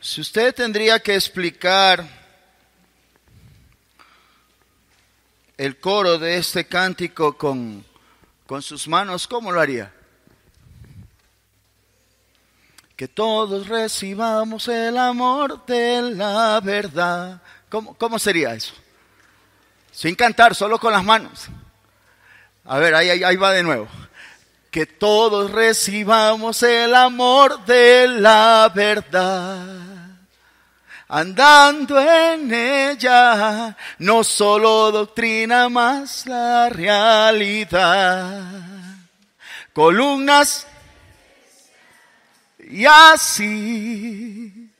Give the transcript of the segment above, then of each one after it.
Si usted tendría que explicar el coro de este cántico con sus manos, ¿cómo lo haría? Que todos recibamos el amor de la verdad. ¿Cómo sería eso? Sin cantar, solo con las manos. A ver, ahí va de nuevo. Que todos recibamos el amor de la verdad. Andando en ella, no solo doctrina, más la realidad. Columnas y así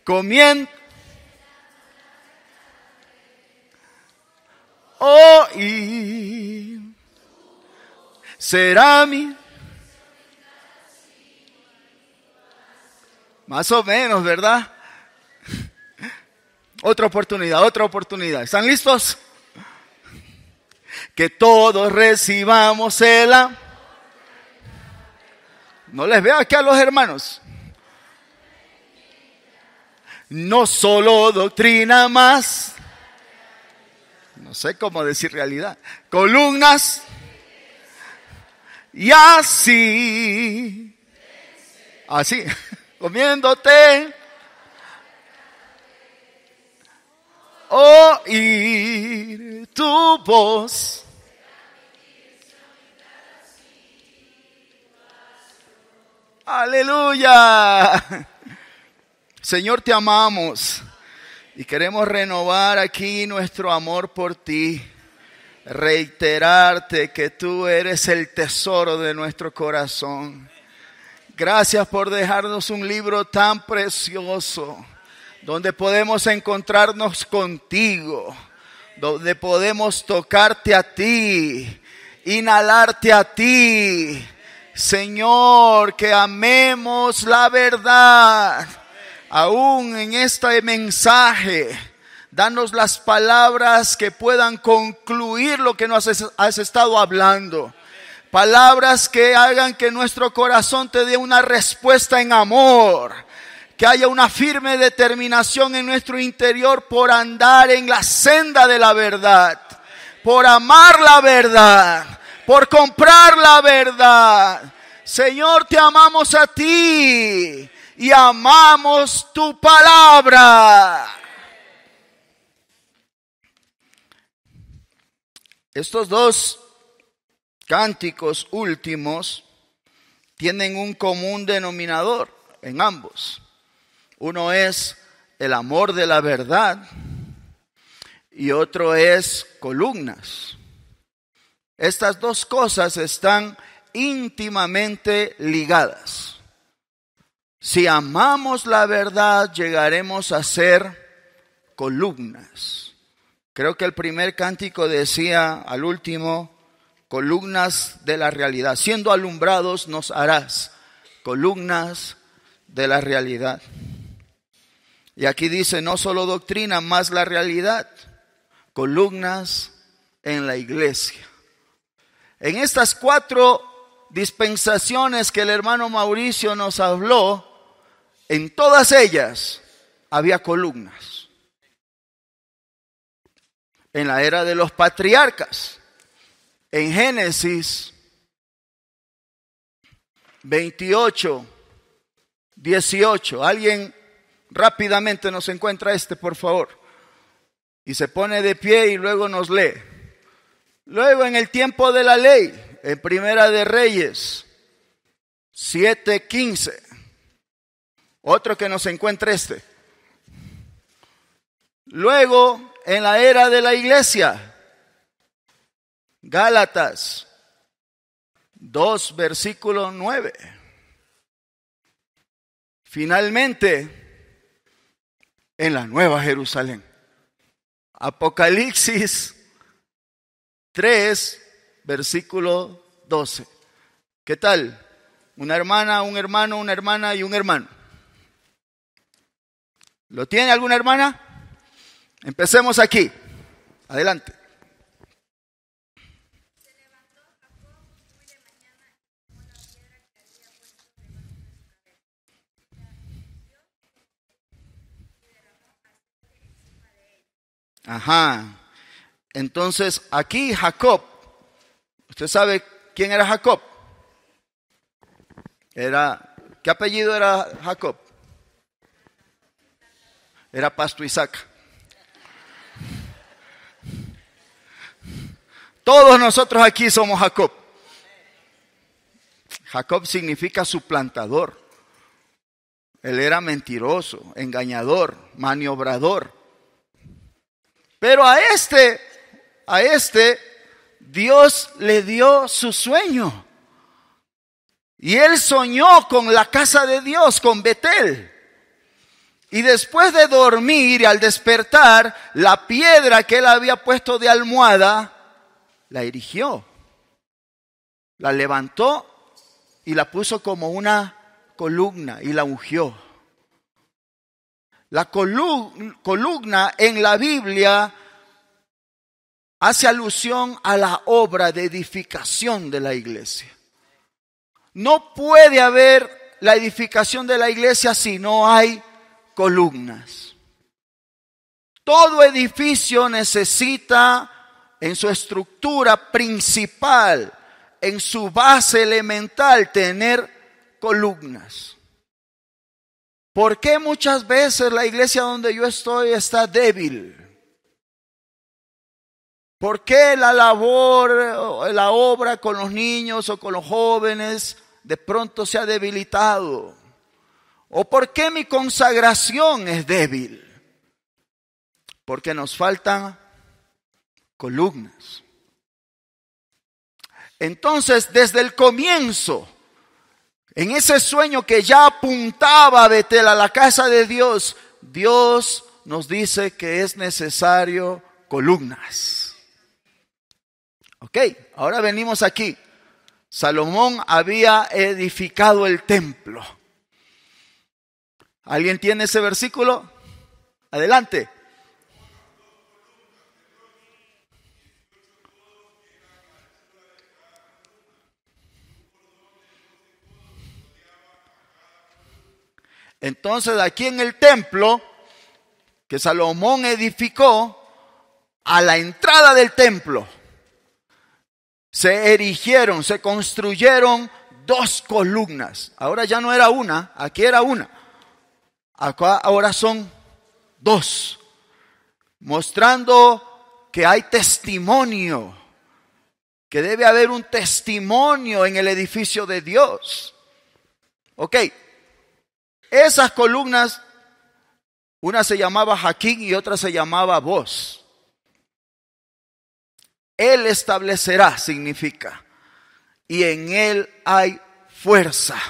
comienza oír. Será mi... Más o menos, ¿verdad? Otra oportunidad. ¿Están listos? Que todos recibamos el amor. No les veo aquí a los hermanos. No solo doctrina más. No sé cómo decir realidad. Columnas. Y así. Comiéndote. Oír tu voz. Aleluya. Señor, te amamos y queremos renovar aquí nuestro amor por ti. Reiterarte que tú eres el tesoro de nuestro corazón. Gracias por dejarnos un libro tan precioso, donde podemos encontrarnos contigo, donde podemos tocarte a ti, inhalarte a ti. Señor, que amemos la verdad. Aún en este mensaje, danos las palabras que puedan concluir lo que nos has estado hablando. Palabras que hagan que nuestro corazón te dé una respuesta en amor. Que haya una firme determinación en nuestro interior por andar en la senda de la verdad. Por amar la verdad. Por comprar la verdad. Señor, te amamos a ti. Y amamos tu palabra. Estos dos cánticos últimos tienen un común denominador en ambos. Uno es el amor de la verdad y otro es columnas. Estas dos cosas están íntimamente ligadas. Si amamos la verdad, llegaremos a ser columnas. Creo que el primer cántico decía al último, columnas de la realidad. Siendo alumbrados nos harás columnas de la realidad. Y aquí dice, no solo doctrina, más la realidad. Columnas en la iglesia. En estas 4 dispensaciones que el hermano Mauricio nos habló, en todas ellas había columnas. En la era de los patriarcas, en Génesis 28, 18. Alguien rápidamente nos encuentra por favor. Y se pone de pie y luego nos lee. Luego en el tiempo de la ley, en Primera de Reyes 7:15. Otro que nos encuentre Luego en la era de la iglesia, Gálatas 2, versículo 9. Finalmente, en la Nueva Jerusalén, Apocalipsis 3, versículo 12. ¿Qué tal? Una hermana, un hermano, una hermana y un hermano. ¿Lo tiene alguna hermana? Empecemos aquí. Adelante. Ajá. Entonces, aquí Jacob, ¿usted sabe quién era Jacob? ¿Qué apellido era Jacob? Era Pasto Isaac. Todos nosotros aquí somos Jacob. Jacob significa suplantador. Él era mentiroso, engañador, maniobrador. Pero a este Dios le dio su sueño. Y él soñó con la casa de Dios, con Betel. Y después de dormir y al despertar, la piedra que él había puesto de almohada, la erigió. La levantó y la puso como una columna y la ungió. La columna en la Biblia hace alusión a la obra de edificación de la iglesia. No puede haber la edificación de la iglesia si no hay columnas. Todo edificio necesita en su estructura principal, en su base elemental, tener columnas. ¿Por qué muchas veces la iglesia donde yo estoy está débil? ¿Por qué la labor, la obra con los niños o con los jóvenes de pronto se ha debilitado? ¿O por qué mi consagración es débil? Porque nos faltan columnas. Entonces, desde el comienzo, en ese sueño que ya apuntaba a Betel, a la casa de Dios, Dios nos dice que es necesario columnas. Ok, ahora venimos aquí. Salomón había edificado el templo. ¿Alguien tiene ese versículo? Adelante. Entonces, aquí en el templo que Salomón edificó, a la entrada del templo, se erigieron, se construyeron 2 columnas. Ahora ya no era una, aquí era una. Acá ahora son 2. Mostrando que hay testimonio, que debe haber un testimonio en el edificio de Dios. Ok. Esas columnas, una se llamaba Jaquín y otra se llamaba Boz. Él establecerá, significa, y en él hay fuerza.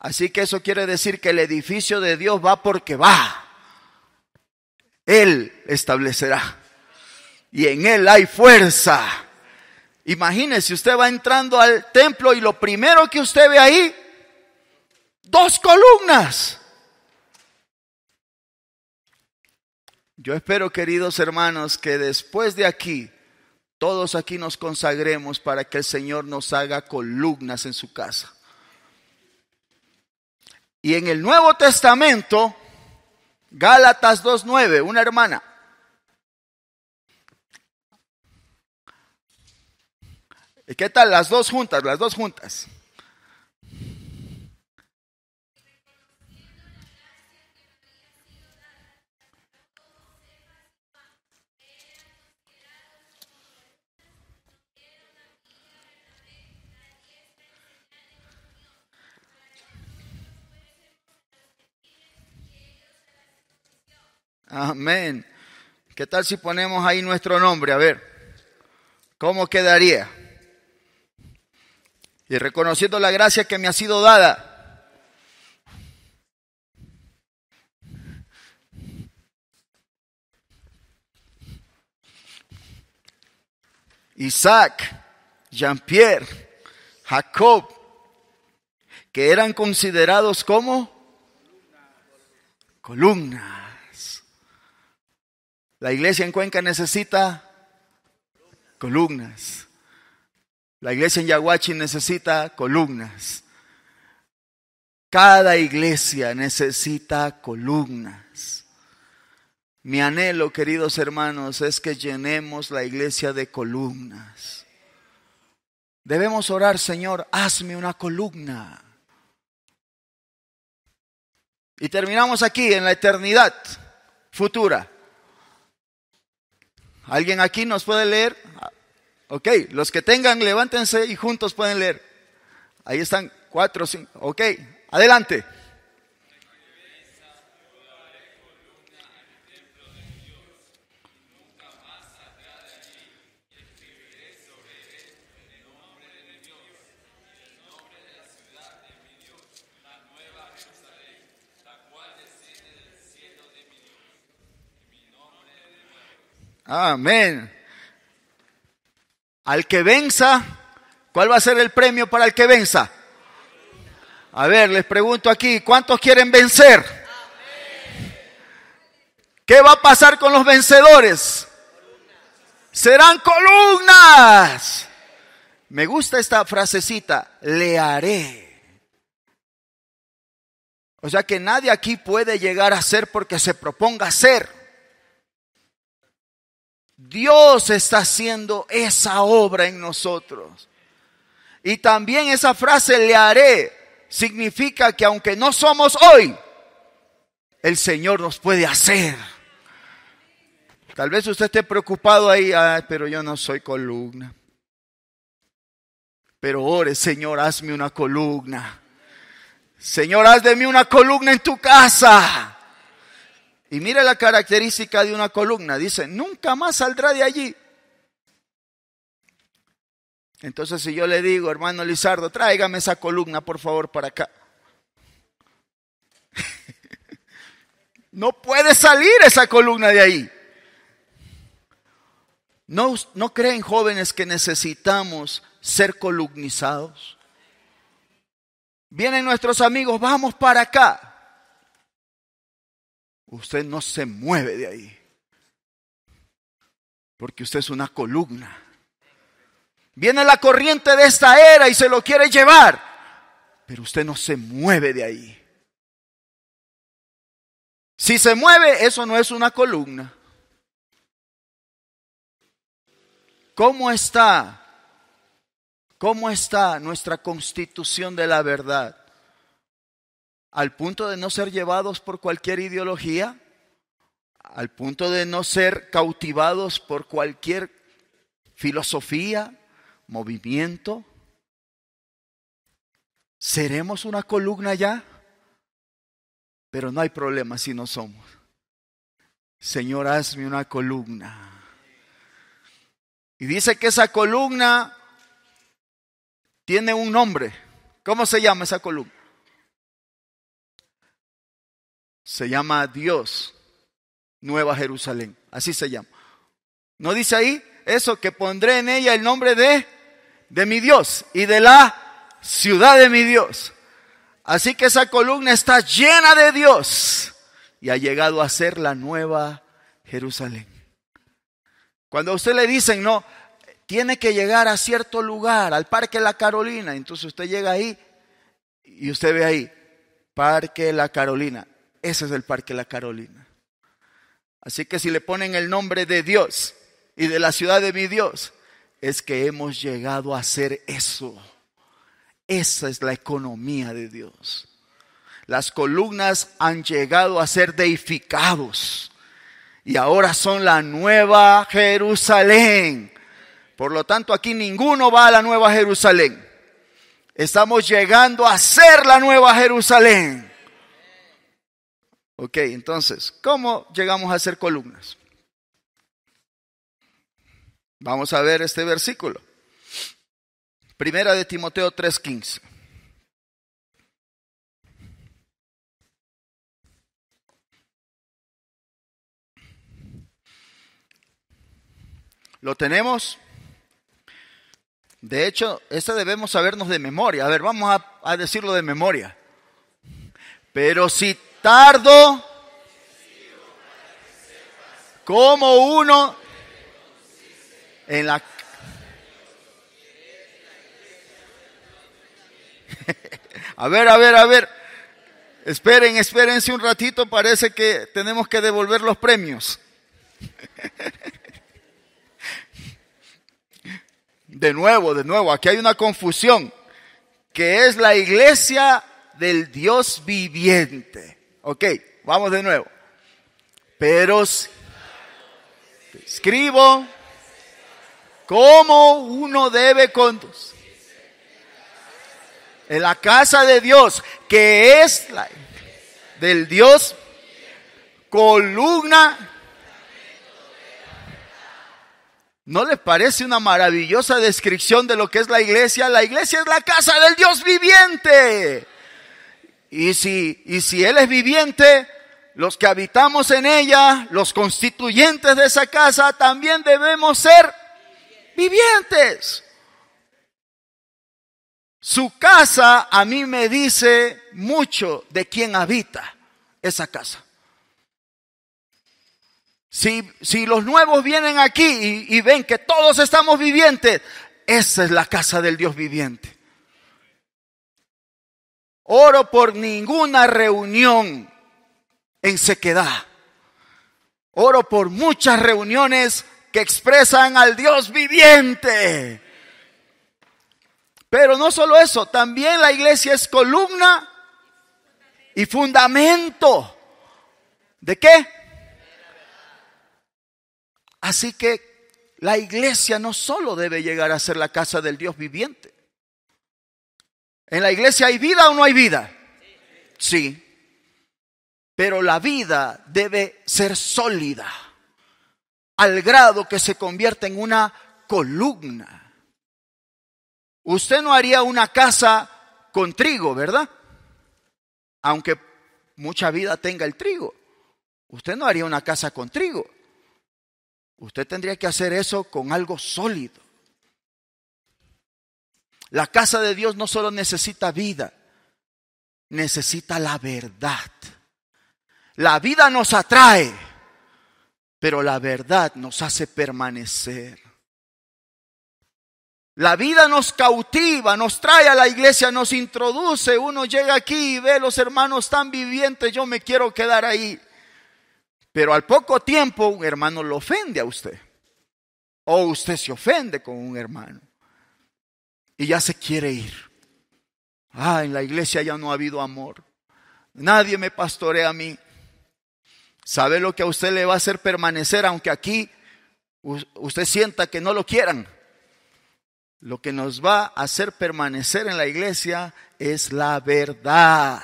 Así que eso quiere decir que el edificio de Dios va porque va. Él establecerá, y en él hay fuerza. Imagínese, usted va entrando al templo y lo primero que usted ve ahí, 2 columnas. Yo espero, queridos hermanos, que después de aquí, todos aquí nos consagremos para que el Señor nos haga columnas en su casa. Y en el Nuevo Testamento, Gálatas 2:9, una hermana. ¿Qué tal? Las dos juntas. Amén. ¿Qué tal si ponemos ahí nuestro nombre? A ver, ¿cómo quedaría? Y reconociendo la gracia que me ha sido dada. Isaac, Jean-Pierre, Jacob, que eran considerados como columnas. La iglesia en Cuenca necesita columnas. La iglesia en Yaguachi necesita columnas. Cada iglesia necesita columnas. Mi anhelo, queridos hermanos, es que llenemos la iglesia de columnas. Debemos orar, Señor, hazme una columna. Y terminamos aquí en la eternidad futura. ¿Alguien aquí nos puede leer? Ok, los que tengan, levántense y juntos pueden leer. Ahí están 4, 5. Ok, adelante. Amén. Al que venza, ¿cuál va a ser el premio para el que venza? A ver, les pregunto aquí, ¿cuántos quieren vencer? ¿Qué va a pasar con los vencedores? Serán columnas. Me gusta esta frasecita, le haré. O sea que nadie aquí puede llegar a ser porque se proponga ser. Dios está haciendo esa obra en nosotros. Y también esa frase, le haré, significa que aunque no somos hoy, el Señor nos puede hacer. Tal vez usted esté preocupado ahí, pero yo no soy columna. Pero ore, Señor, hazme una columna. Señor, haz de mí una columna en tu casa. Y mire la característica de una columna. Dice, nunca más saldrá de allí. Entonces si yo le digo, hermano Lizardo, tráigame esa columna por favor para acá. No puede salir esa columna de ahí. ¿No creen, jóvenes, que necesitamos ser columnizados? Vienen nuestros amigos, vamos para acá. Usted no se mueve de ahí, porque usted es una columna. Viene la corriente de esta era y se lo quiere llevar, pero usted no se mueve de ahí. Si se mueve, eso no es una columna. ¿Cómo está nuestra constitución de la verdad? Al punto de no ser llevados por cualquier ideología, al punto de no ser cautivados por cualquier filosofía, movimiento. ¿Seremos una columna ya? Pero no hay problema si no somos. Señor, hazme una columna. Y dice que esa columna tiene un nombre. ¿Cómo se llama esa columna? Se llama Dios, Nueva Jerusalén. Así se llama. ¿No dice ahí eso? Que pondré en ella el nombre de mi Dios y de la ciudad de mi Dios. Así que esa columna está llena de Dios y ha llegado a ser la Nueva Jerusalén. Cuando a usted le dicen, no, tiene que llegar a cierto lugar, al Parque La Carolina, entonces usted llega ahí y usted ve ahí, Parque La Carolina. Ese es el Parque La Carolina. Así que si le ponen el nombre de Dios y de la ciudad de mi Dios, es que hemos llegado a hacer eso. Esa es la economía de Dios. Las columnas han llegado a ser deificados y ahora son la Nueva Jerusalén. Por lo tanto, aquí ninguno va a la Nueva Jerusalén. Estamos llegando a ser la Nueva Jerusalén. Ok, entonces, ¿cómo llegamos a ser columnas? Vamos a ver este versículo. Primera de Timoteo 3:15. ¿Lo tenemos? De hecho, este debemos sabernos de memoria. A ver, vamos a decirlo de memoria. Pero si tardo como uno en la... A ver. Espérense un ratito, parece que tenemos que devolver los premios. De nuevo, aquí hay una confusión, que es la iglesia del Dios viviente. Ok, vamos de nuevo. Pero escribo cómo uno debe conducir en la casa de Dios, que es la del Dios, columna. ¿No les parece una maravillosa descripción de lo que es la iglesia? La iglesia es la casa del Dios viviente. Y si Él es viviente, los que habitamos en ella, los constituyentes de esa casa, también debemos ser vivientes. Su casa a mí me dice mucho de quién habita esa casa. Si los nuevos vienen aquí y ven que todos estamos vivientes, esa es la casa del Dios viviente. Oro por ninguna reunión en sequedad. Oro por muchas reuniones que expresan al Dios viviente. Pero no solo eso, también la iglesia es columna y fundamento. ¿De qué? Así que la iglesia no solo debe llegar a ser la casa del Dios viviente. ¿En la iglesia hay vida o no hay vida? Sí. Pero la vida debe ser sólida, al grado que se convierta en una columna. Usted no haría una casa con trigo, ¿verdad? Aunque mucha vida tenga el trigo. Usted no haría una casa con trigo. Usted tendría que hacer eso con algo sólido. La casa de Dios no solo necesita vida, necesita la verdad. La vida nos atrae, pero la verdad nos hace permanecer. La vida nos cautiva, nos trae a la iglesia, nos introduce. Uno llega aquí y ve a los hermanos tan vivientes, yo me quiero quedar ahí. Pero al poco tiempo un hermano lo ofende a usted. O usted se ofende con un hermano. Y ya se quiere ir. En la iglesia ya no ha habido amor. Nadie me pastorea a mí. ¿Sabe lo que a usted le va a hacer permanecer aunque aquí usted sienta que no lo quieran? Lo que nos va a hacer permanecer en la iglesia es la verdad.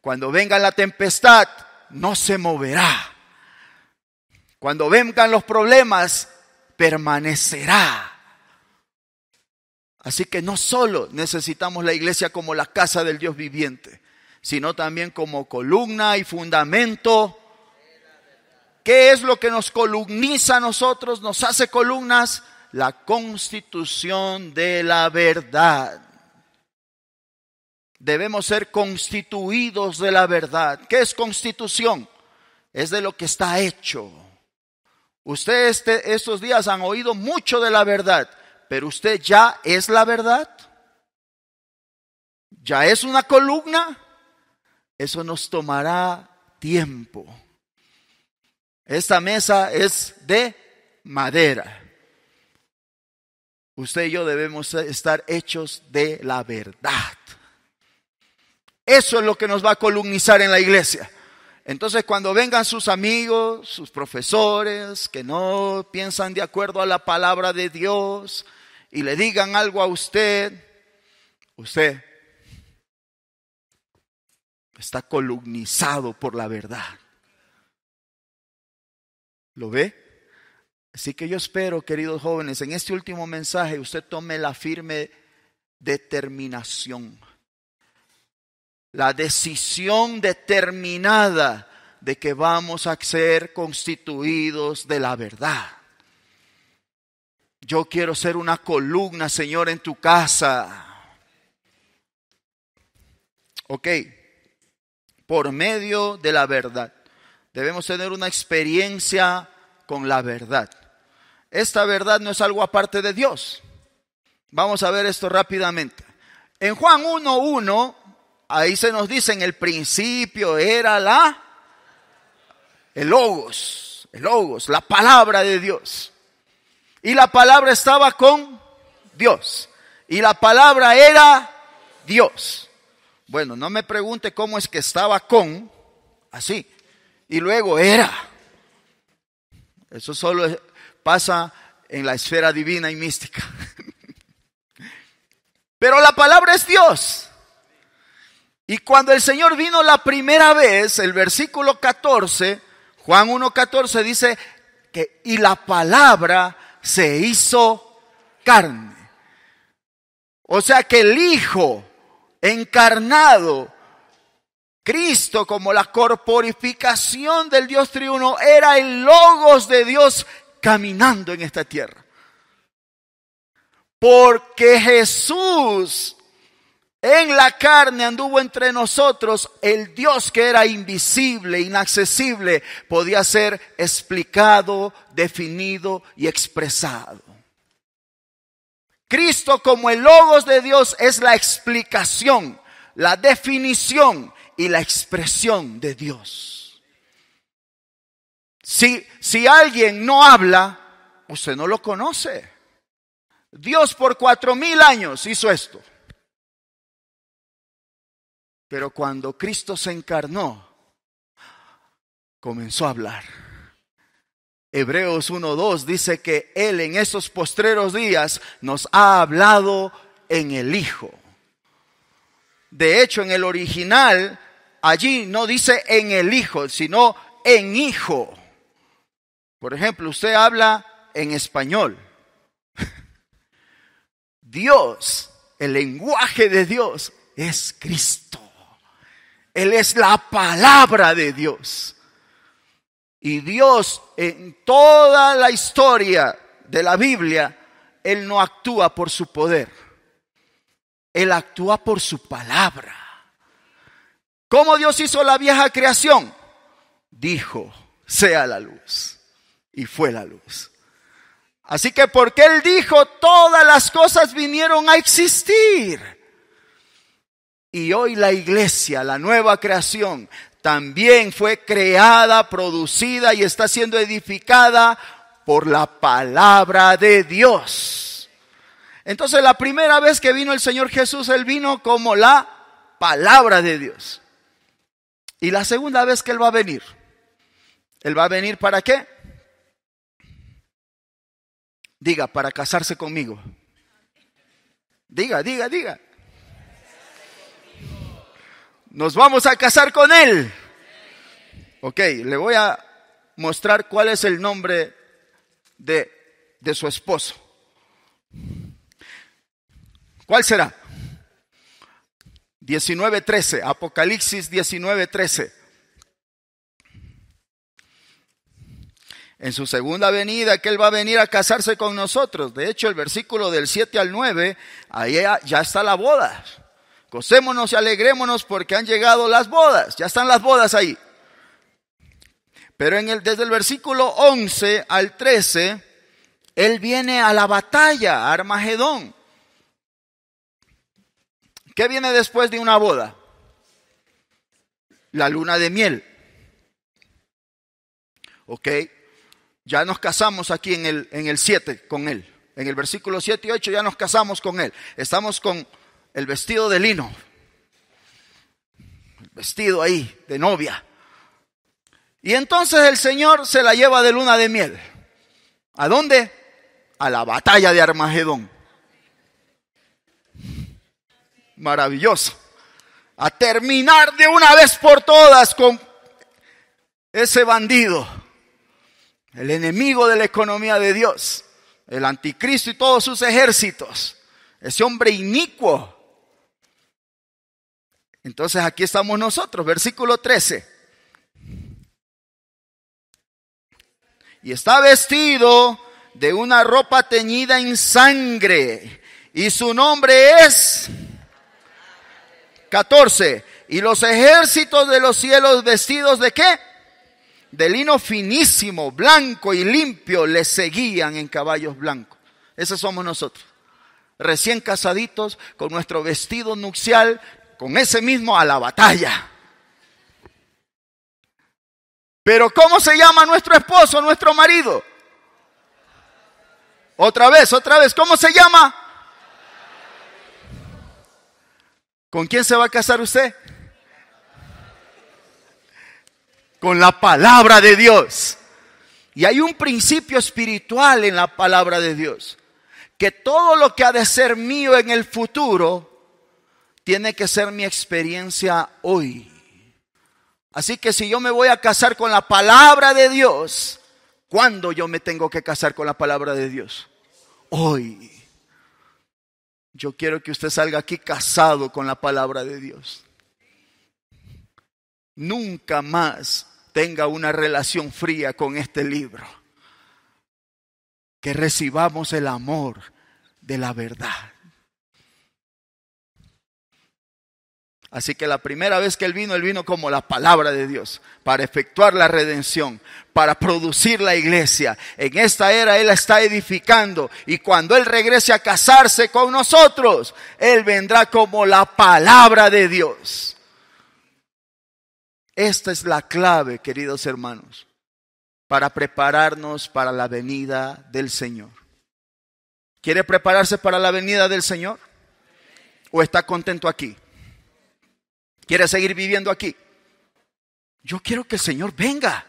Cuando venga la tempestad, no se moverá. Cuando vengan los problemas, permanecerá. Así que no solo necesitamos la iglesia como la casa del Dios viviente, sino también como columna y fundamento. ¿Qué es lo que nos columniza a nosotros? Nos hace columnas. La constitución de la verdad. Debemos ser constituidos de la verdad. ¿Qué es constitución? Es de lo que está hecho. Ustedes estos días han oído mucho de la verdad, pero usted ya es la verdad. ¿Ya es una columna? Eso nos tomará tiempo. Esta mesa es de madera. Usted y yo debemos estar hechos de la verdad. Eso es lo que nos va a columnizar en la iglesia. Entonces, cuando vengan sus amigos, sus profesores, que no piensan de acuerdo a la palabra de Dios, y le digan algo a usted está columnizado por la verdad. ¿Lo ve? Así que yo espero, queridos jóvenes, en este último mensaje usted tome la firme determinación, la decisión determinada de que vamos a ser constituidos de la verdad. Yo quiero ser una columna, Señor, en tu casa. Ok, por medio de la verdad. Debemos tener una experiencia con la verdad. Esta verdad no es algo aparte de Dios. Vamos a ver esto rápidamente. En Juan 1:1 ahí se nos dice, en el principio era el logos, la palabra de Dios. Y la palabra estaba con Dios. Y la palabra era Dios. Bueno, no me pregunte cómo es que estaba con, así, y luego era. Eso solo pasa en la esfera divina y mística. Pero la palabra es Dios. Y cuando el Señor vino la primera vez, el versículo 14, Juan 1:14 dice que y la palabra se hizo carne. O sea que el Hijo encarnado, Cristo como la corporificación del Dios triuno, era el logos de Dios caminando en esta tierra. Porque Jesús en la carne anduvo entre nosotros, el Dios que era invisible, inaccesible, podía ser explicado, definido y expresado. Cristo como el logos de Dios es la explicación, la definición y la expresión de Dios. Si alguien no habla, usted no lo conoce. Dios por 4000 años hizo esto. Pero cuando Cristo se encarnó, comenzó a hablar. Hebreos 1:2 dice que Él en esos postreros días nos ha hablado en el Hijo. De hecho, en el original, allí no dice en el Hijo, sino en Hijo. Por ejemplo, usted habla en español. Dios, el lenguaje de Dios es Cristo. Él es la palabra de Dios. Y Dios en toda la historia de la Biblia, Él no actúa por su poder. Él actúa por su palabra. ¿Cómo Dios hizo la vieja creación? Dijo, sea la luz. Y fue la luz. Así que porque Él dijo, todas las cosas vinieron a existir. Y hoy la iglesia, la nueva creación, también fue creada, producida y está siendo edificada por la palabra de Dios. Entonces la primera vez que vino el Señor Jesús, Él vino como la palabra de Dios. Y la segunda vez que Él va a venir ¿para qué? Diga, para casarse conmigo. Diga. Nos vamos a casar con Él. Ok, le voy a mostrar cuál es el nombre de su esposo. ¿Cuál será? 19:13, Apocalipsis 19:13. En su segunda venida, que Él va a venir a casarse con nosotros. De hecho, el versículo del 7 al 9, ahí ya está la boda. Gocémonos y alegrémonos porque han llegado las bodas. Ya están las bodas ahí. Pero desde el versículo 11 al 13, Él viene a la batalla, a Armagedón. ¿Qué viene después de una boda? La luna de miel. Ok. Ya nos casamos aquí en el 7 con Él. En el versículo 7 y 8 ya nos casamos con Él. Estamos con el vestido de lino. El vestido ahí de novia. Y entonces el Señor se la lleva de luna de miel. ¿A dónde? A la batalla de Armagedón. Maravilloso. A terminar de una vez por todas con ese bandido. El enemigo de la economía de Dios. El anticristo y todos sus ejércitos. Ese hombre inicuo. Entonces aquí estamos nosotros, versículo 13. Y está vestido de una ropa teñida en sangre. Y su nombre es 14. Y los ejércitos de los cielos vestidos ¿de qué? De lino finísimo, blanco y limpio, le seguían en caballos blancos. Esos somos nosotros. Recién casaditos, con nuestro vestido nupcial, con ese mismo a la batalla. Pero ¿cómo se llama nuestro esposo, nuestro marido? Otra vez, ¿cómo se llama? ¿Con quién se va a casar usted? Con la palabra de Dios. Y hay un principio espiritual en la palabra de Dios, que todo lo que ha de ser mío en el futuro tiene que ser mi experiencia hoy. Así que si yo me voy a casar con la palabra de Dios, ¿cuándo yo me tengo que casar con la palabra de Dios? Hoy. Yo quiero que usted salga aquí casado con la palabra de Dios. Nunca más tenga una relación fría con este libro. Que recibamos el amor de la verdad. Así que la primera vez que Él vino como la palabra de Dios, para efectuar la redención, para producir la iglesia. En esta era Él la está edificando, y cuando Él regrese a casarse con nosotros, Él vendrá como la palabra de Dios. Esta es la clave, queridos hermanos, para prepararnos para la venida del Señor. ¿Quiere prepararse para la venida del Señor? ¿O está contento aquí? ¿Quiere seguir viviendo aquí? Yo quiero que el Señor venga.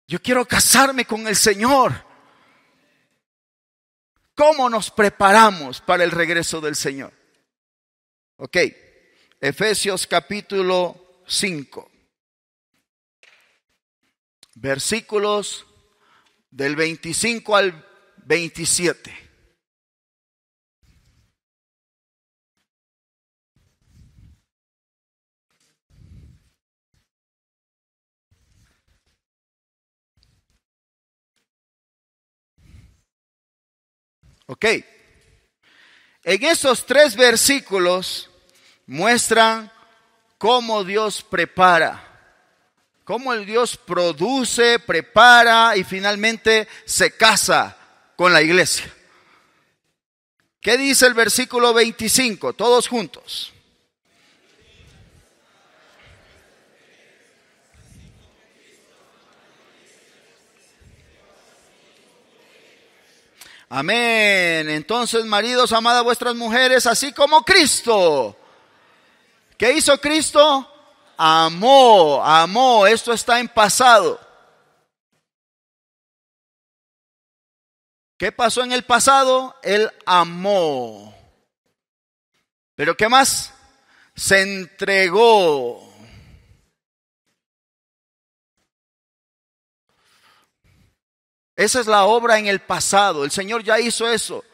Yo quiero casarme con el Señor. ¿Cómo nos preparamos para el regreso del Señor? Ok, Efesios capítulo 5, versículos del 25 al 27. Ok, en esos 3 versículos muestran cómo Dios prepara, cómo el Dios produce, prepara y finalmente se casa con la iglesia. ¿Qué dice el versículo 25? Todos juntos. Amén. Entonces, maridos, amad a vuestras mujeres, así como Cristo. ¿Qué hizo Cristo? Amó. Esto está en pasado. ¿Qué pasó en el pasado? Él amó. ¿Pero qué más? Se entregó. Esa es la obra en el pasado. El Señor ya hizo eso.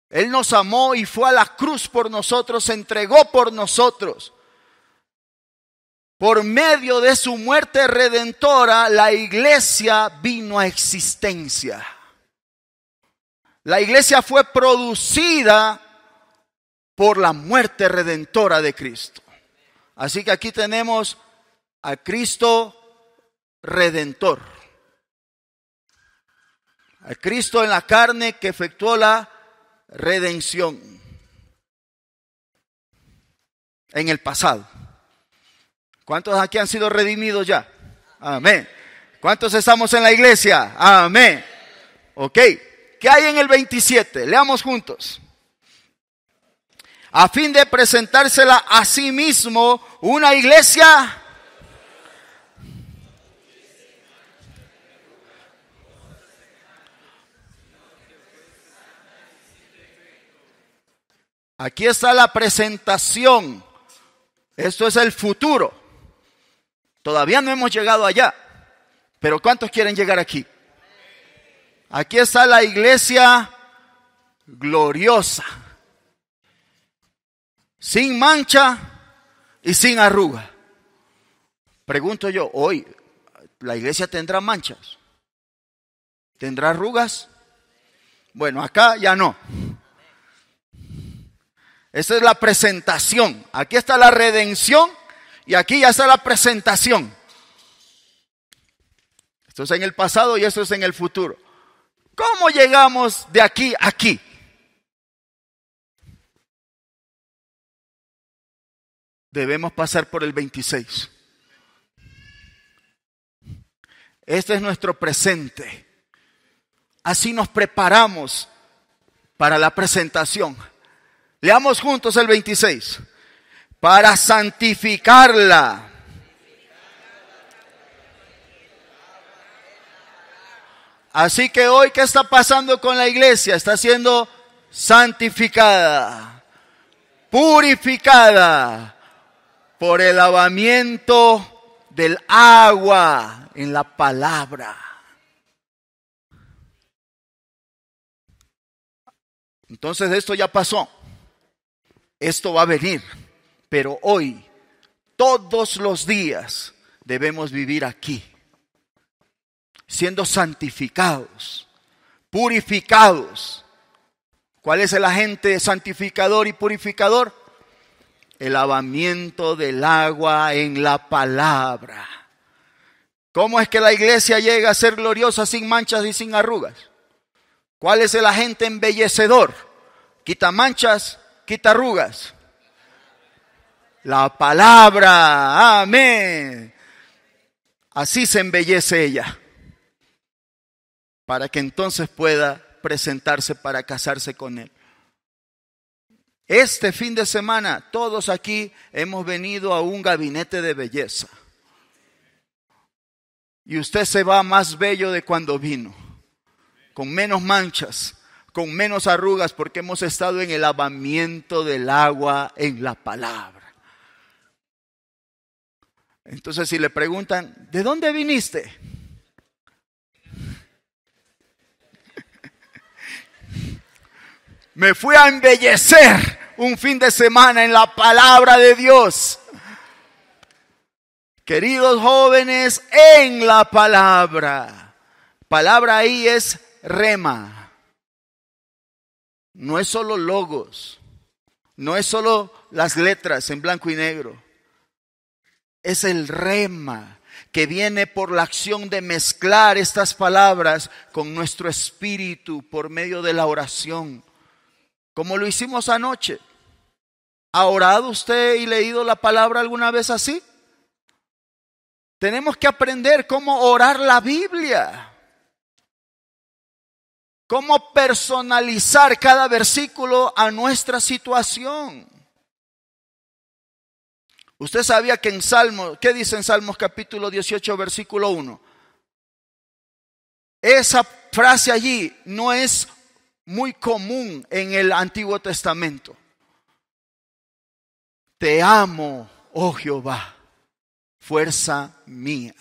Él nos amó y fue a la cruz por nosotros, se entregó por nosotros. Por medio de su muerte redentora, la iglesia vino a existencia. La iglesia fue producida por la muerte redentora de Cristo. Así que aquí tenemos a Cristo redentor. A Cristo en la carne que efectuó la redención en el pasado. ¿Cuántos aquí han sido redimidos ya? Amén. ¿Cuántos estamos en la iglesia? Amén. Ok. ¿Qué hay en el 27? Leamos juntos. A fin de presentársela a sí mismo una iglesia. Aquí está la presentación. Esto es el futuro. Todavía no hemos llegado allá. Pero ¿cuántos quieren llegar aquí? Aquí está la iglesia gloriosa. Sin mancha y sin arruga. Pregunto yo, hoy, ¿la iglesia tendrá manchas? ¿Tendrá arrugas? Bueno, acá ya no. Esa es la presentación. Aquí está la redención y aquí ya está la presentación. Esto es en el pasado y esto es en el futuro. ¿Cómo llegamos de aquí a aquí? debemos pasar por el 26. Este es nuestro presente. Así nos preparamos para la presentación. Leamos juntos el 26. Para santificarla. Así que hoy, ¿qué está pasando con la iglesia? Está siendo santificada, purificada por el lavamiento del agua en la palabra. Entonces esto ya pasó. Esto va a venir. Pero hoy, todos los días, debemos vivir aquí, siendo santificados, purificados. ¿Cuál es el agente santificador y purificador? El lavamiento del agua en la palabra. ¿Cómo es que la iglesia llega a ser gloriosa sin manchas y sin arrugas? ¿Cuál es el agente embellecedor? Quita manchas, quita arrugas. La palabra, amén. Así se embellece ella, para que entonces pueda presentarse para casarse con él. Este fin de semana todos aquí hemos venido a un gabinete de belleza. Y usted se va más bello de cuando vino, con menos manchas, con menos arrugas, porque hemos estado en el lavamiento del agua en la palabra. Entonces, si le preguntan, ¿de dónde viniste? Me fui a embellecer un fin de semana en la palabra de Dios. Queridos jóvenes, en la palabra. Palabra ahí es rema. No es solo logos. No es solo las letras en blanco y negro. Es el rema que viene por la acción de mezclar estas palabras con nuestro espíritu por medio de la oración. Como lo hicimos anoche. ¿Ha orado usted y leído la palabra alguna vez así? Tenemos que aprender cómo orar la Biblia. Cómo personalizar cada versículo a nuestra situación. Usted sabía que en Salmos, ¿qué dice en Salmos capítulo 18, versículo 1? Esa frase allí no es muy común en el Antiguo Testamento. Te amo, oh Jehová, fuerza mía.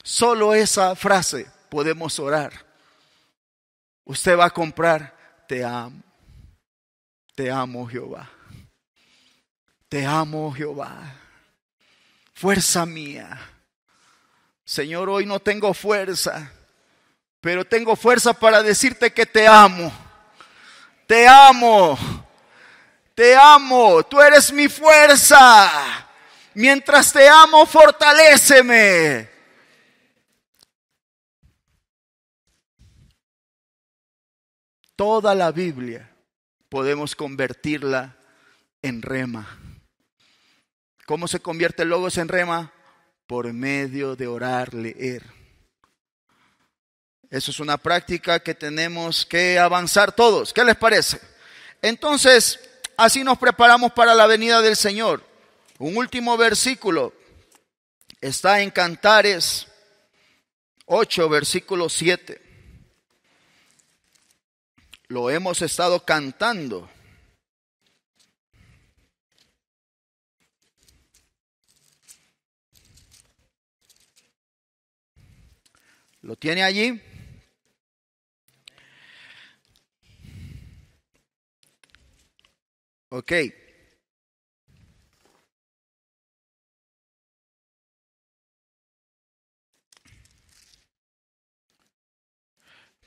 Solo esa frase podemos orar. Usted va a comprar, te amo. Te amo, Jehová. Te amo, Jehová. Fuerza mía. Señor, hoy no tengo fuerza, pero tengo fuerza para decirte que te amo. Te amo. Te amo. Tú eres mi fuerza. Mientras te amo, fortaléceme. Toda la Biblia podemos convertirla en rema. ¿Cómo se convierte el logos en rema? Por medio de orar, leer. Eso es una práctica que tenemos que avanzar todos. ¿Qué les parece? Entonces, así nos preparamos para la venida del Señor. Un último versículo está en Cantares 8, versículo 7. Lo hemos estado cantando. ¿Lo tiene allí? Ok.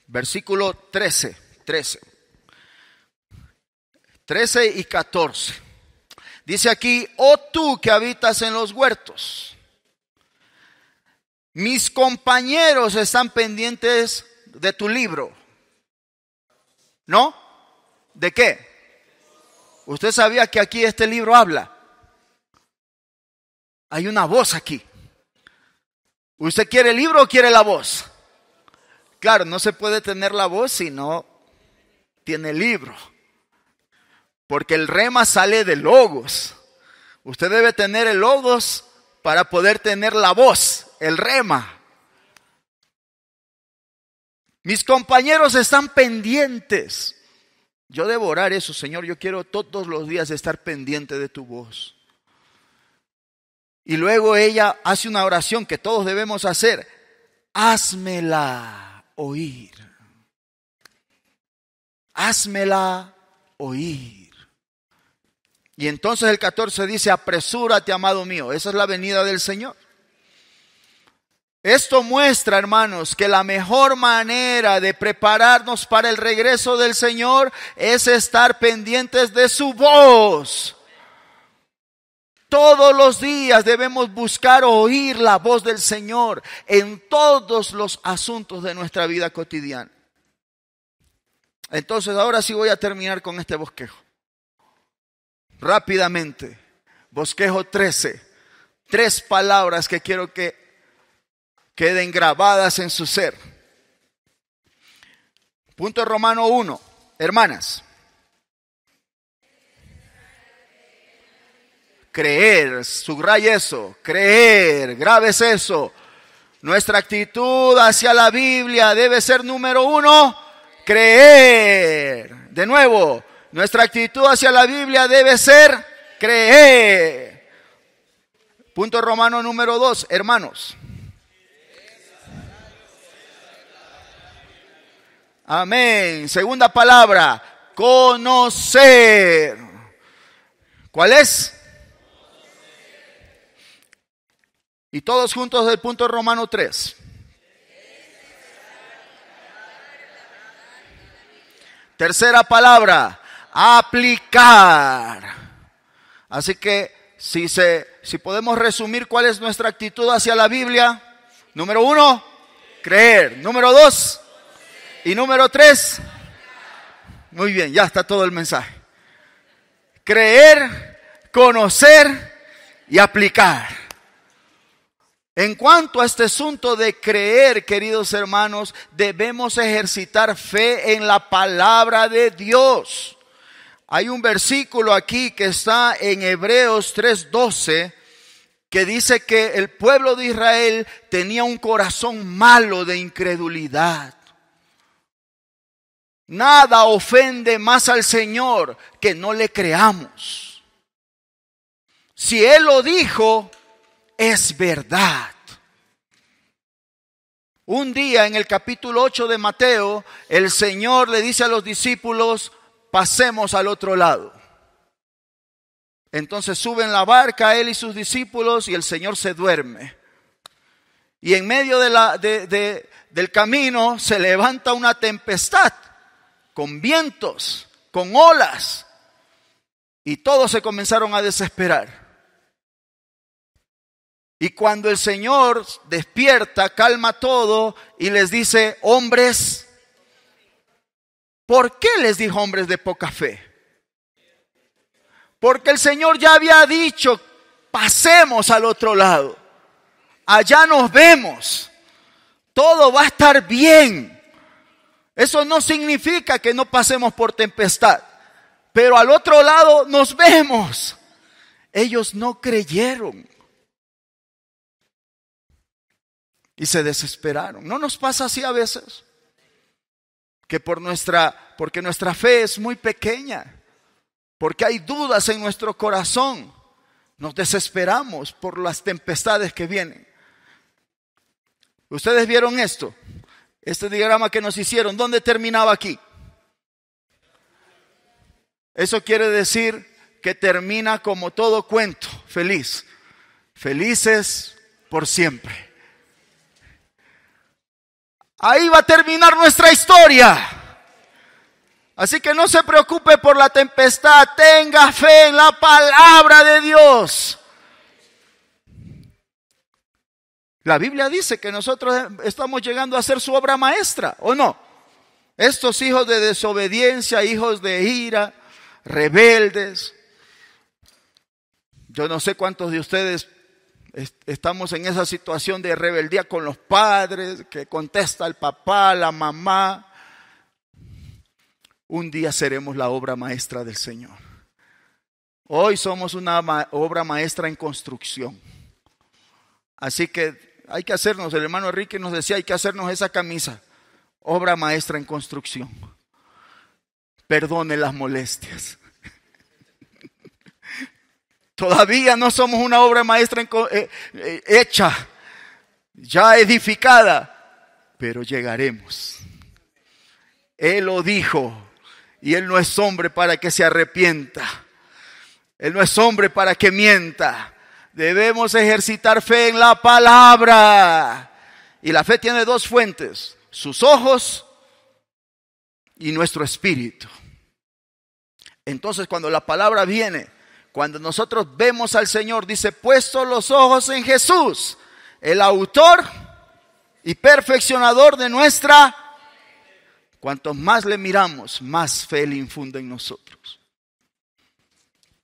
Versículo 13 y 14. Dice aquí, oh tú que habitas en los huertos, mis compañeros están pendientes de tu libro. ¿No? ¿De qué? ¿Usted sabía que aquí este libro habla? Hay una voz aquí. ¿Usted quiere el libro o quiere la voz? Claro, no se puede tener la voz si no tiene el libro. Porque el rema sale de logos. Usted debe tener el logos para poder tener la voz, el rema. Mis compañeros están pendientes. Yo debo orar eso, Señor. Yo quiero todos los días estar pendiente de tu voz. Y luego ella hace una oración que todos debemos hacer. Házmela oír. Házmela oír. Y entonces el 14 dice, apresúrate, amado mío. Esa es la venida del Señor. Esto muestra, hermanos, que la mejor manera de prepararnos para el regreso del Señor es estar pendientes de su voz. Todos los días debemos buscar oír la voz del Señor en todos los asuntos de nuestra vida cotidiana. Entonces, ahora sí voy a terminar con este bosquejo. Rápidamente, bosquejo 13. 3 palabras que quiero que queden grabadas en su ser. Punto Romano 1. Hermanas. Creer, subraya eso, creer, grabes eso. Nuestra actitud hacia la Biblia debe ser número 1, creer. De nuevo, nuestra actitud hacia la Biblia debe ser creer. Punto Romano número 2, hermanos. Amén. Segunda palabra, conocer. ¿Cuál es? Y todos juntos del punto Romano 3. Tercera palabra, aplicar. Así que si podemos resumir cuál es nuestra actitud hacia la Biblia. Número 1, creer. Número 2 y número 3. Muy bien, ya está todo el mensaje. Creer, conocer y aplicar. En cuanto a este asunto de creer, queridos hermanos, debemos ejercitar fe en la palabra de Dios. Hay un versículo aquí que está en Hebreos 3:12 que dice que el pueblo de Israel tenía un corazón malo de incredulidad. Nada ofende más al Señor que no le creamos. Si Él lo dijo, es verdad. Un día en el capítulo 8 de Mateo, el Señor le dice a los discípulos, pasemos al otro lado. Entonces suben la barca él y sus discípulos y el Señor se duerme. Y en medio del camino se levanta una tempestad con vientos, con olas. Y todos se comenzaron a desesperar. Y cuando el Señor despierta, calma todo y les dice, hombres, ¿por qué les dijo hombres de poca fe? Porque el Señor ya había dicho, pasemos al otro lado. Allá nos vemos. Todo va a estar bien. Eso no significa que no pasemos por tempestad. Pero al otro lado nos vemos. Ellos no creyeron. Y se desesperaron. ¿No nos pasa así a veces? Que porque nuestra fe es muy pequeña, porque hay dudas en nuestro corazón, nos desesperamos por las tempestades que vienen. ¿Ustedes vieron esto? Este diagrama que nos hicieron, ¿dónde terminaba aquí? Eso quiere decir que termina como todo cuento, feliz. Felices por siempre. Ahí va a terminar nuestra historia. Así que no se preocupe por la tempestad. Tenga fe en la palabra de Dios. La Biblia dice que nosotros estamos llegando a ser su obra maestra, ¿o no? Estos hijos de desobediencia, hijos de ira, rebeldes. Yo no sé cuántos de ustedes estamos en esa situación de rebeldía con los padres, que contesta el papá, la mamá. Un día seremos la obra maestra del Señor. Hoy somos una obra maestra en construcción. Así que hay que hacernos, el hermano Enrique nos decía, hay que hacernos esa camisa, obra maestra en construcción. Perdone las molestias. Todavía no somos una obra maestra hecha, ya edificada, pero llegaremos. Él lo dijo y Él no es hombre para que se arrepienta. Él no es hombre para que mienta. Debemos ejercitar fe en la palabra. Y la fe tiene dos fuentes, sus ojos y nuestro espíritu. Entonces cuando la palabra viene, cuando nosotros vemos al Señor, dice, puesto los ojos en Jesús, el autor y perfeccionador de nuestra. Cuanto más le miramos, más fe le infunde en nosotros.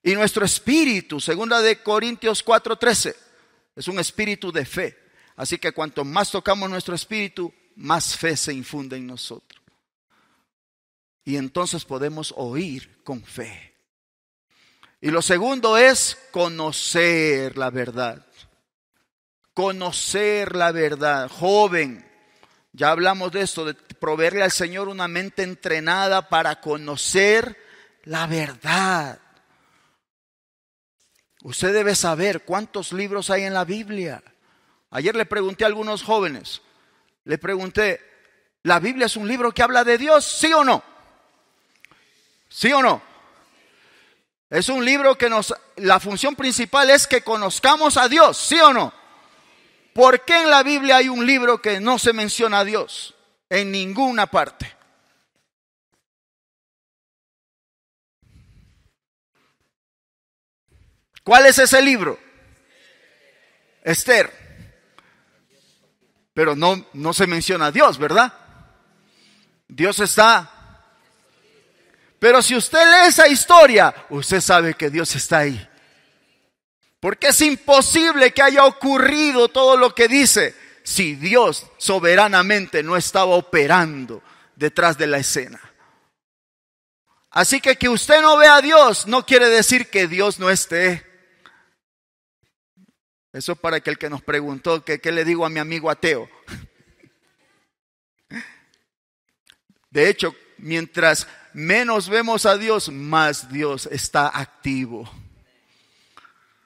Y nuestro espíritu, 2 de Corintios 4:13, es un espíritu de fe. Así que cuanto más tocamos nuestro espíritu, más fe se infunde en nosotros. Y entonces podemos oír con fe. Y lo segundo es conocer la verdad. Conocer la verdad. Joven, ya hablamos de esto, de proveerle al Señor una mente entrenada para conocer la verdad. Usted debe saber cuántos libros hay en la Biblia. Ayer le pregunté a algunos jóvenes, le pregunté, ¿la Biblia es un libro que habla de Dios? ¿Sí o no? ¿Sí o no? Es un libro que la función principal es que conozcamos a Dios, ¿sí o no? ¿Por qué en la Biblia hay un libro que no se menciona a Dios? En ninguna parte. ¿Cuál es ese libro? Esther. Pero no se menciona a Dios, ¿verdad? Dios está. Pero si usted lee esa historia, usted sabe que Dios está ahí. Porque es imposible que haya ocurrido todo lo que dice si Dios soberanamente no estaba operando detrás de la escena. Así que usted no vea a Dios no quiere decir que Dios no esté. Eso es para que el que nos preguntó que qué le digo a mi amigo ateo. De hecho, mientras menos vemos a Dios, más Dios está activo.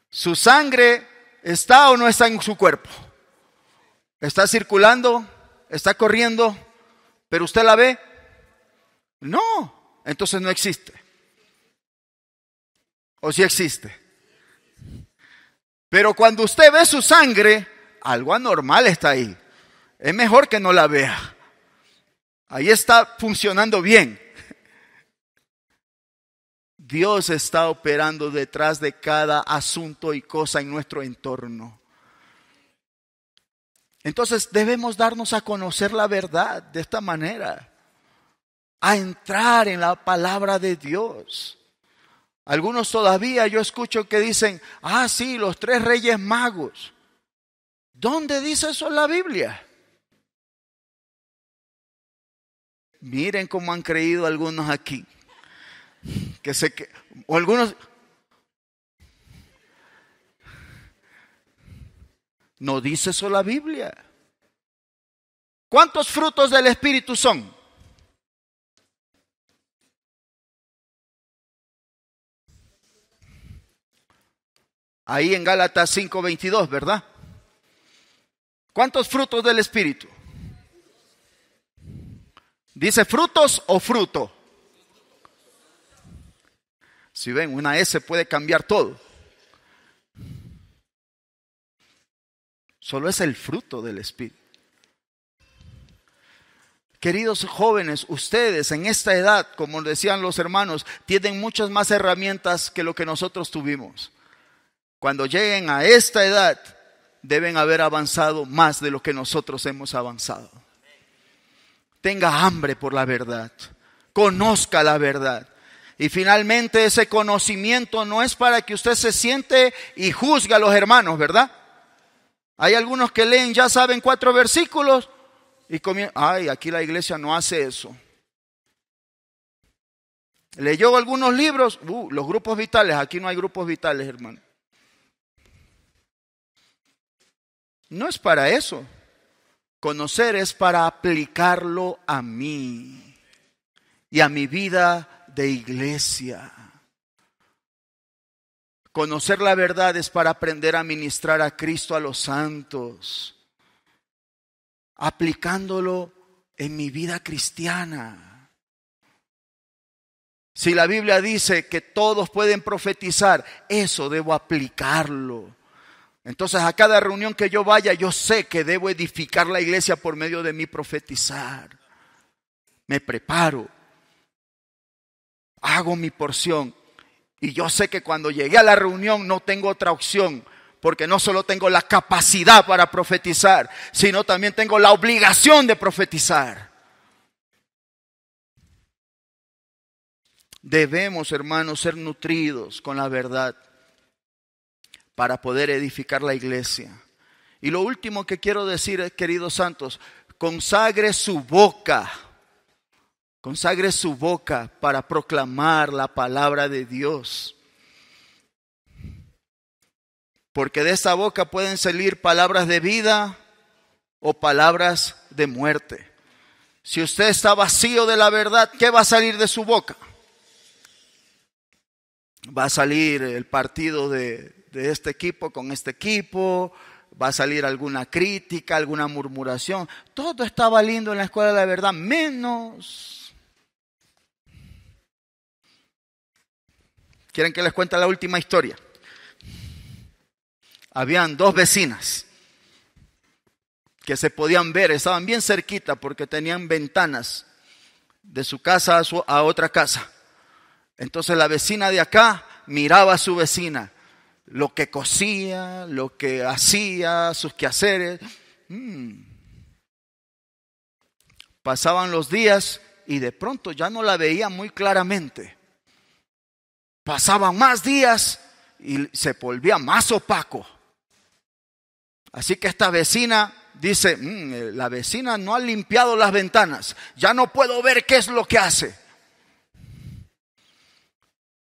¿Su sangre está o no está en su cuerpo? ¿Está circulando? ¿Está corriendo? ¿Pero usted la ve? No, entonces no existe. ¿O sí existe? Pero cuando usted ve su sangre, algo anormal está ahí. Es mejor que no la vea. Ahí está funcionando bien. Dios está operando detrás de cada asunto y cosa en nuestro entorno. Entonces debemos darnos a conocer la verdad de esta manera. A entrar en la palabra de Dios. Algunos todavía yo escucho que dicen, sí, los 3 reyes magos. ¿Dónde dice eso en la Biblia? Miren cómo han creído algunos aquí. O algunos no dice eso la Biblia. ¿Cuántos frutos del Espíritu son? Ahí en Gálatas 5:22, ¿verdad? ¿Cuántos frutos del Espíritu? ¿Dice frutos o fruto? Si ven, una S puede cambiar todo. Solo es el fruto del Espíritu. Queridos jóvenes, ustedes en esta edad, como decían los hermanos, tienen muchas más herramientas que lo que nosotros tuvimos. Cuando lleguen a esta edad, deben haber avanzado más de lo que nosotros hemos avanzado. Tenga hambre por la verdad. Conozca la verdad. Y finalmente ese conocimiento no es para que usted se siente y juzgue a los hermanos, ¿verdad? Hay algunos que leen, ya saben 4 versículos y comienzan, ay, aquí la iglesia no hace eso. Leyó algunos libros, los grupos vitales, aquí no hay grupos vitales, hermano. No es para eso. Conocer es para aplicarlo a mí y a mi vida de iglesia. Conocer la verdad es para aprender a ministrar a Cristo a los santos, aplicándolo en mi vida cristiana. Si la Biblia dice que todos pueden profetizar, eso debo aplicarlo. Entonces a cada reunión que yo vaya, yo sé que debo edificar la iglesia por medio de mi profetizar. Me preparo, hago mi porción. Y yo sé que cuando llegué a la reunión no tengo otra opción, porque no solo tengo la capacidad para profetizar, sino también tengo la obligación de profetizar. Debemos, hermanos, ser nutridos con la verdad para poder edificar la iglesia. Y lo último que quiero decir es, queridos santos, consagre su boca para proclamar la palabra de Dios. Porque de esa boca pueden salir palabras de vida o palabras de muerte. Si usted está vacío de la verdad, ¿qué va a salir de su boca? Va a salir el partido de este equipo con este equipo, va a salir alguna crítica, alguna murmuración. Todo estaba lindo en la escuela de la verdad, menos... ¿Quieren que les cuente la última historia? Habían 2 vecinas que se podían ver, estaban bien cerquita porque tenían ventanas de su casa a otra casa. Entonces la vecina de acá miraba a su vecina, lo que cosía, lo que hacía, sus quehaceres. Pasaban los días y de pronto ya no la veía muy claramente. Pasaban más días y se volvía más opaco. Así que esta vecina dice, la vecina no ha limpiado las ventanas, ya no puedo ver qué es lo que hace.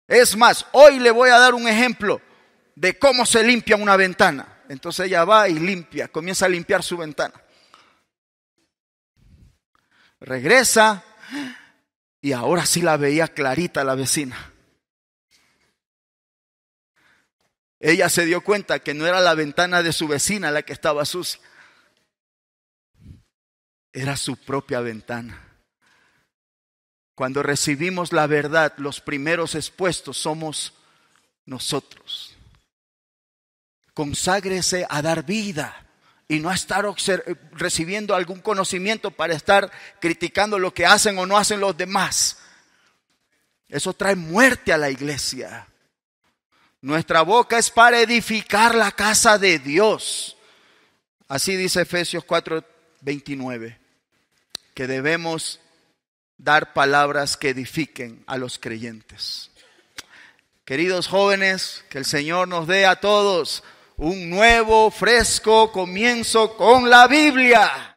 Es más, hoy le voy a dar un ejemplo de cómo se limpia una ventana. Entonces ella va y limpia, comienza a limpiar su ventana. Regresa y ahora sí la veía clarita la vecina. Ella se dio cuenta que no era la ventana de su vecina la que estaba sucia. Era su propia ventana. Cuando recibimos la verdad, los primeros expuestos somos nosotros. Conságrese a dar vida y no a estar recibiendo algún conocimiento para estar criticando lo que hacen o no hacen los demás. Eso trae muerte a la iglesia. Nuestra boca es para edificar la casa de Dios. Así dice Efesios 4:29, que debemos dar palabras que edifiquen a los creyentes. Queridos jóvenes, que el Señor nos dé a todos un nuevo, fresco comienzo con la Biblia.